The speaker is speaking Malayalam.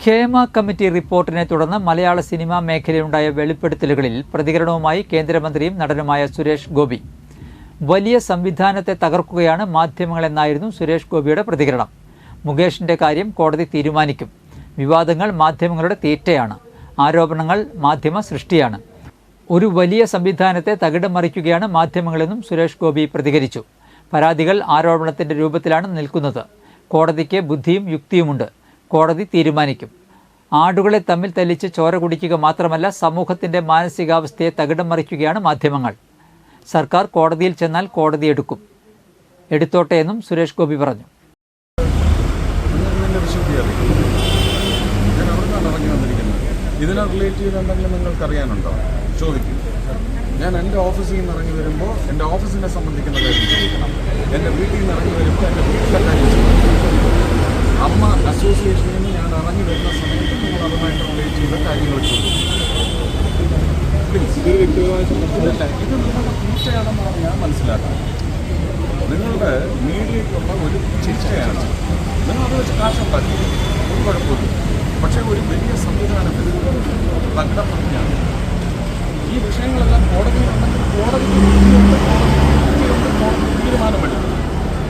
ഹേമ കമ്മിറ്റി റിപ്പോർട്ടിനെ തുടർന്ന് മലയാള സിനിമാ മേഖലയിലുണ്ടായ വെളിപ്പെടുത്തലുകളിൽ പ്രതികരണവുമായി കേന്ദ്രമന്ത്രിയും നടനുമായ സുരേഷ് ഗോപി. വലിയ സംവിധാനത്തെ തകർക്കുകയാണ് മാധ്യമങ്ങളെന്നായിരുന്നു സുരേഷ് ഗോപിയുടെ പ്രതികരണം. മുകേഷിന്റെ കാര്യം കോടതി തീരുമാനിക്കും. വിവാദങ്ങൾ മാധ്യമങ്ങളുടെ തീറ്റയാണ്. ആരോപണങ്ങൾ മാധ്യമ സൃഷ്ടിയാണ്. ഒരു വലിയ സംവിധാനത്തെ തകിടം മറിക്കുകയാണ് മാധ്യമങ്ങളെന്നും സുരേഷ് ഗോപി പ്രതികരിച്ചു. പരാതികൾ ആരോപണത്തിന്റെ രൂപത്തിലാണ് നിൽക്കുന്നത്. കോടതിക്ക് ബുദ്ധിയും യുക്തിയുമുണ്ട്. കോടതി തീരുമാനിക്കും. ആടുകളെ തമ്മിൽ തല്ലിച്ച് ചോര കുടിക്കുക മാത്രമല്ല, സമൂഹത്തിന്റെ മാനസികാവസ്ഥയെ തകിടം മറിക്കുകയാണ് മാധ്യമങ്ങൾ. സർക്കാർ കോടതിയിൽ ചെന്നാൽ കോടതി എടുത്തോട്ടെ എന്നും സുരേഷ് ഗോപി പറഞ്ഞു. ഇതിനെ റിലേറ്റ് ചെയ്ത് എന്തെങ്കിലും നിങ്ങൾക്ക് അറിയാനുണ്ടോ? ചോദിക്കും. ഞാൻ എൻ്റെ ഓഫീസിൽ നിന്ന് ഇറങ്ങി വരുമ്പോൾ എൻ്റെ ഓഫീസിനെ സംബന്ധിക്കുന്ന കാര്യം ചോദിക്കണം. എൻ്റെ വീട്ടിൽ നിന്ന് ഇറങ്ങി വരുമ്പോൾ എൻ്റെ വീട്ടിലെ കാര്യം ചോദിക്കണം. അമ്മ അസോസിയേഷനിൽ നിന്ന് ഞാൻ ഇറങ്ങി വരുന്ന സമയത്ത് നിങ്ങൾ അതുമായിട്ട് റിലേറ്റ് ചെയ്ത കാര്യങ്ങൾ ചോദിക്കും. പ്ലീസ്, ഇത് നിങ്ങളുടെ തീറ്റയാണെന്നാണ് ഞാൻ മനസ്സിലാക്കുന്നത്. നിങ്ങളുടെ മീഡിയയ്ക്കുള്ള ഒരു ചിരിച്ചയാണ്. നിങ്ങൾ അത് വെച്ച് കാശുണ്ടാക്കി, ഒരു കുഴപ്പമില്ല. പക്ഷേ ഒരു വലിയ സംവിധാനത്തിൽ തകിടം മറിഞ്ഞാണ്. ഈ വിഷയങ്ങളെല്ലാം കോടതിയിലുണ്ടെങ്കിൽ കോടതി തീരുമാനമെടുക്കും.